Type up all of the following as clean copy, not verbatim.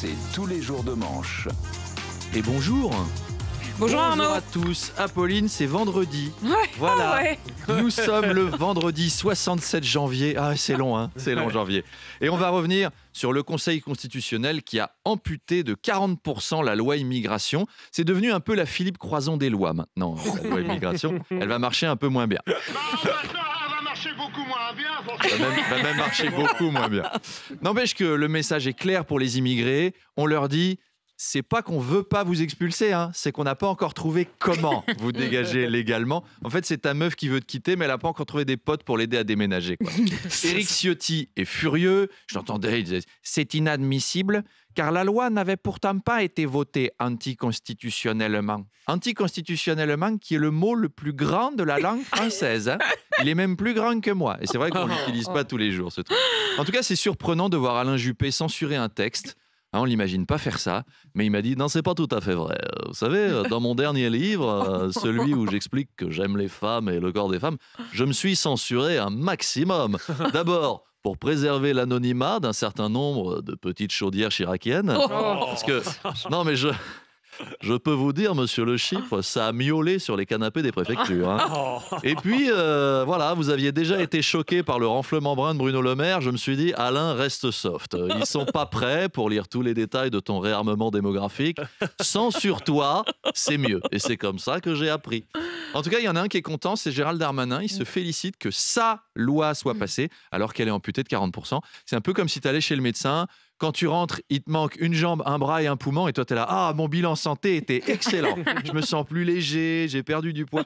c'est tous les jours de manche. Et bonjour. Bonjour Arnaud. Bonjour à tous. Apolline, c'est vendredi. Ouais. Voilà. Ouais. Nous sommes le vendredi 67 janvier. Ah, c'est long, hein. C'est long, janvier. Et on va revenir sur le Conseil constitutionnel qui a amputé de 40% la loi immigration. C'est devenu un peu la Philippe Croison des lois maintenant, la loi immigration. Elle va marcher un peu moins bien. Beaucoup moins bien. Va même marcher beaucoup moins bien. N'empêche que le message est clair pour les immigrés. On leur dit, c'est pas qu'on veut pas vous expulser, hein, c'est qu'on n'a pas encore trouvé comment vous dégager légalement. En fait, c'est ta meuf qui veut te quitter, mais elle n'a pas encore trouvé des potes pour l'aider à déménager, quoi. Éric Ciotti est furieux. Je l'entendais, il disait, c'est inadmissible, car la loi n'avait pourtant pas été votée anticonstitutionnellement. Anticonstitutionnellement, qui est le mot le plus grand de la langue française. Hein. Il est même plus grand que moi. Et c'est vrai qu'on ne l'utilise pas tous les jours, ce truc. En tout cas, c'est surprenant de voir Alain Juppé censurer un texte. On ne l'imagine pas faire ça, mais il m'a dit « Non, c'est pas tout à fait vrai. Vous savez, dans mon dernier livre, celui où j'explique que j'aime les femmes et le corps des femmes, je me suis censuré un maximum. D'abord, pour préserver l'anonymat d'un certain nombre de petites chaudières chiraciennes. Parce que, non, mais je peux vous dire, monsieur le Chypre, ça a miaulé sur les canapés des préfectures. Hein. Et puis, voilà, vous aviez déjà été choqué par le renflement brun de Bruno Le Maire. Je me suis dit, Alain, reste soft. Ils sont pas prêts pour lire tous les détails de ton réarmement démographique. Censure-toi, c'est mieux. Et c'est comme ça que j'ai appris. En tout cas, il y en a un qui est content, c'est Gérald Darmanin. Il se félicite que sa loi soit passée, alors qu'elle est amputée de 40%. C'est un peu comme si tu allais chez le médecin. Quand tu rentres, il te manque une jambe, un bras et un poumon, et toi, tu es là, ah, mon bilan santé était excellent. Je me sens plus léger, j'ai perdu du poids.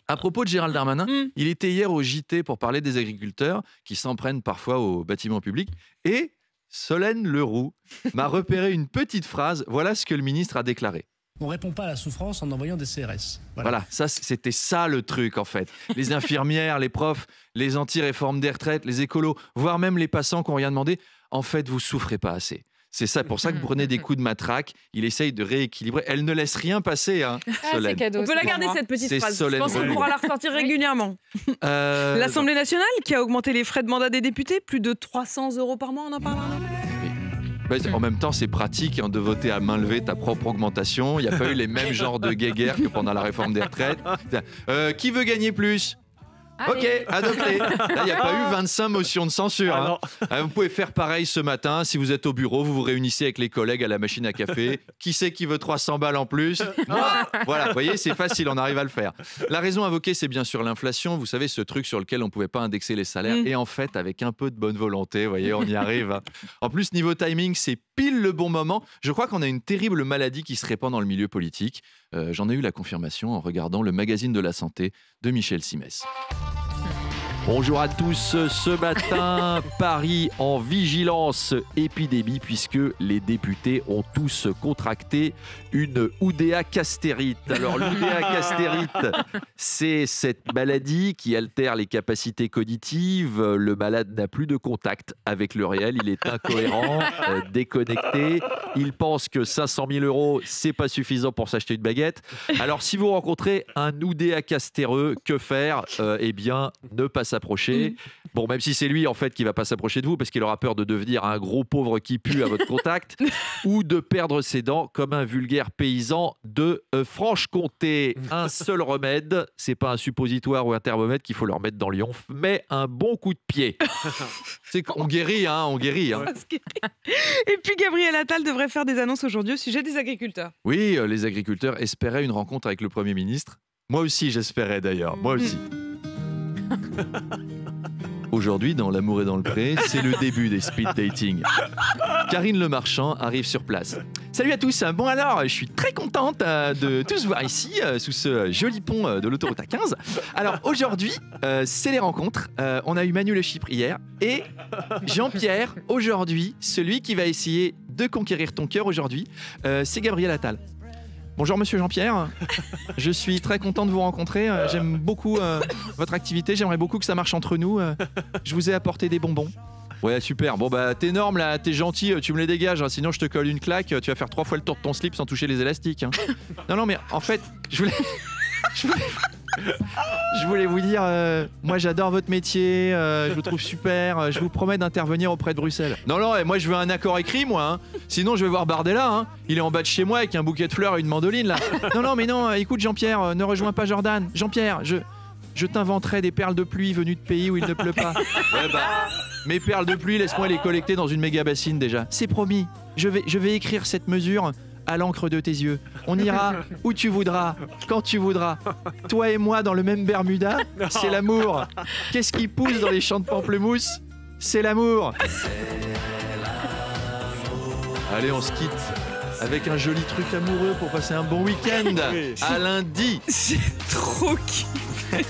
À propos de Gérald Darmanin, il était hier au JT pour parler des agriculteurs qui s'en prennent parfois aux bâtiments publics. Et Solène Leroux m'a repéré une petite phrase. Voilà ce que le ministre a déclaré. On ne répond pas à la souffrance en envoyant des CRS. Voilà, c'était ça le truc en fait. Les infirmières, les profs, les anti-réformes des retraites, les écolos, voire même les passants qui n'ont rien demandé, en fait, vous souffrez pas assez. C'est ça, pour ça que vous prenez des coups de matraque. Il essaye de rééquilibrer. Elle ne laisse rien passer, hein, Solène. C'est cadeau. On peut la garder, cette petite C'est phrase. Solène Je pense qu'on Leroux. pourra la ressortir régulièrement. L'Assemblée nationale qui a augmenté les frais de mandat des députés, plus de 300 € par mois, on en parle. En même temps, c'est pratique hein, de voter à main levée ta propre augmentation. Il n'y a pas eu les mêmes genres de guéguerres que pendant la réforme des retraites. Qui veut gagner plus ? Ok, adopté. Là, il n'y a pas eu 25 motions de censure. Hein. Vous pouvez faire pareil ce matin. Si vous êtes au bureau, vous vous réunissez avec les collègues à la machine à café. Qui c'est qui veut 300 balles en plus ? Moi. Voilà, vous voyez, c'est facile, on arrive à le faire. La raison invoquée, c'est bien sûr l'inflation. Vous savez, ce truc sur lequel on ne pouvait pas indexer les salaires. Et en fait, avec un peu de bonne volonté, vous voyez, on y arrive. Hein. En plus, niveau timing, c'est pile le bon moment. Je crois qu'on a une terrible maladie qui se répand dans le milieu politique. J'en ai eu la confirmation en regardant le magazine de la santé de Michel Simès. Bonjour à tous, ce matin, Paris en vigilance épidémie puisque les députés ont tous contracté une Oudéa castérite. Alors l'Oudéa castérite, c'est cette maladie qui altère les capacités cognitives. Le malade n'a plus de contact avec le réel, il est incohérent, déconnecté. Il pense que 500 000 €, c'est pas suffisant pour s'acheter une baguette. Alors si vous rencontrez un Oudéa castéreux, que faire ? Eh bien, ne pas s'approcher. Bon, même si c'est lui en fait qui va pas s'approcher de vous parce qu'il aura peur de devenir un gros pauvre qui pue à votre contact ou de perdre ses dents comme un vulgaire paysan de Franche-Comté. Un seul remède, c'est pas un suppositoire ou un thermomètre qu'il faut leur mettre dans l'ionf, mais un bon coup de pied. C'est qu'on guérit, hein, on guérit. Hein. Et puis Gabriel Attal devrait faire des annonces aujourd'hui au sujet des agriculteurs. Oui, les agriculteurs espéraient une rencontre avec le Premier ministre. Moi aussi, j'espérais d'ailleurs. Moi aussi. Aujourd'hui, dans L'amour est dans le pré, c'est le début des speed dating. Karine Le Marchand arrive sur place. Salut à tous. Bon alors, je suis très contente de tous voir ici, sous ce joli pont de l'autoroute A15. Alors aujourd'hui, c'est les rencontres. On a eu Manu Le Chypre hier et Jean-Pierre aujourd'hui, celui qui va essayer de conquérir ton cœur aujourd'hui, c'est Gabriel Attal. Bonjour Monsieur Jean-Pierre, je suis très content de vous rencontrer, j'aime beaucoup votre activité, j'aimerais beaucoup que ça marche entre nous, je vous ai apporté des bonbons. Ouais super, bon bah t'es énorme là, t'es gentil, tu me les dégages, hein, sinon je te colle une claque, tu vas faire 3 fois le tour de ton slip sans toucher les élastiques. Hein. Non mais en fait, je voulais... Je voulais vous dire, moi j'adore votre métier, je vous trouve super, je vous promets d'intervenir auprès de Bruxelles. Non, moi je veux un accord écrit, moi. Hein. Sinon je vais voir Bardella, hein. Il est en bas de chez moi avec un bouquet de fleurs et une mandoline là. Non, écoute Jean-Pierre, ne rejoins pas Jordan. Jean-Pierre, je t'inventerai des perles de pluie venues de pays où il ne pleut pas. Ouais, mes perles de pluie, laisse-moi les collecter dans une méga bassine déjà. C'est promis, je vais écrire cette mesure à l'encre de tes yeux. On ira où tu voudras, quand tu voudras. Toi et moi dans le même Bermuda, c'est l'amour. Qu'est-ce qui pousse dans les champs de pamplemousse? C'est l'amour. Allez, on se quitte avec un joli truc amoureux pour passer un bon week-end. À lundi. J'ai trop kiffé.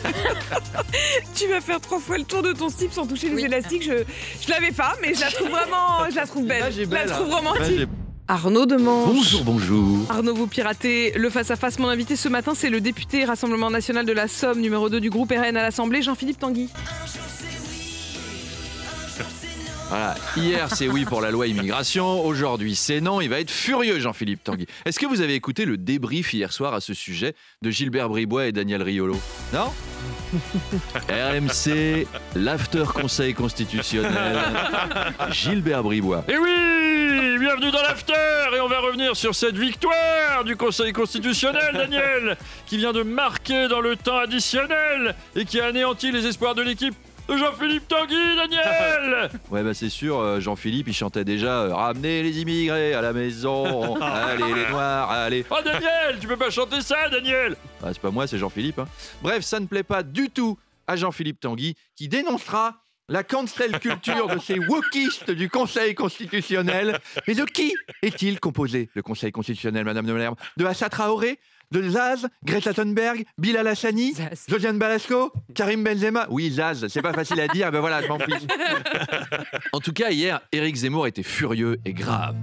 Tu vas faire 3 fois le tour de ton slip sans toucher les élastiques. Je l'avais pas, mais je la trouve belle. Je la trouve romantique. Arnaud Demanche. Bonjour. Arnaud, vous piratez le face-à-face. Mon invité ce matin, c'est le député Rassemblement National de la Somme, numéro 2 du groupe RN à l'Assemblée, Jean-Philippe Tanguy. Voilà. Hier, c'est oui pour la loi immigration. Aujourd'hui, c'est non. Il va être furieux, Jean-Philippe Tanguy. Est-ce que vous avez écouté le débrief hier soir à ce sujet de Gilbert Bribois et Daniel Riolo? Non? RMC, l'after conseil constitutionnel. Gilbert Bribois. Et oui, bienvenue dans l'after. Et on va revenir sur cette victoire du conseil constitutionnel, Daniel, qui vient de marquer dans le temps additionnel et qui a anéanti les espoirs de l'équipe de Jean-Philippe Tanguy, Daniel. Ouais, c'est sûr, Jean-Philippe, il chantait déjà ramenez les immigrés à la maison, allez les noirs, allez. Oh Daniel, tu peux pas chanter ça, Daniel. C'est pas moi, c'est Jean-Philippe. Hein. Bref, ça ne plaît pas du tout à Jean-Philippe Tanguy, qui dénoncera la cancel culture de ces wokistes du Conseil constitutionnel. Mais de qui est-il composé, le Conseil constitutionnel, Madame de Malherbe? De Assa Traoré? De Zaz, Greta Thunberg, Bilal Hassani, Josiane Balasco, Karim Benzema. Oui, Zaz, c'est pas facile à dire, ben voilà, je m'en fiche. En tout cas, hier, Éric Zemmour était furieux et grave.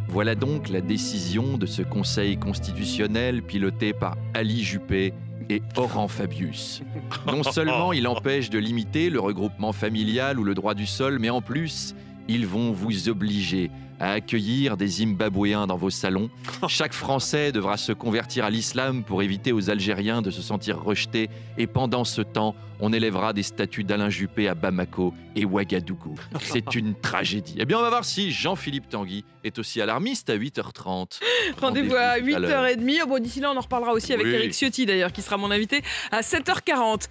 Voilà donc la décision de ce Conseil constitutionnel piloté par Ali Juppé et Laurent Fabius. Non seulement il empêche de limiter le regroupement familial ou le droit du sol, mais en plus, ils vont vous obliger à accueillir des Zimbabwéens dans vos salons. Chaque Français devra se convertir à l'islam pour éviter aux Algériens de se sentir rejetés. Et pendant ce temps, on élèvera des statues d'Alain Juppé à Bamako et Ouagadougou. C'est une tragédie. Eh bien, on va voir si Jean-Philippe Tanguy est aussi alarmiste à 8h30. Rendez-vous à 8h30. Bon, d'ici là, on en reparlera aussi avec Éric Ciotti, d'ailleurs, qui sera mon invité à 7h40.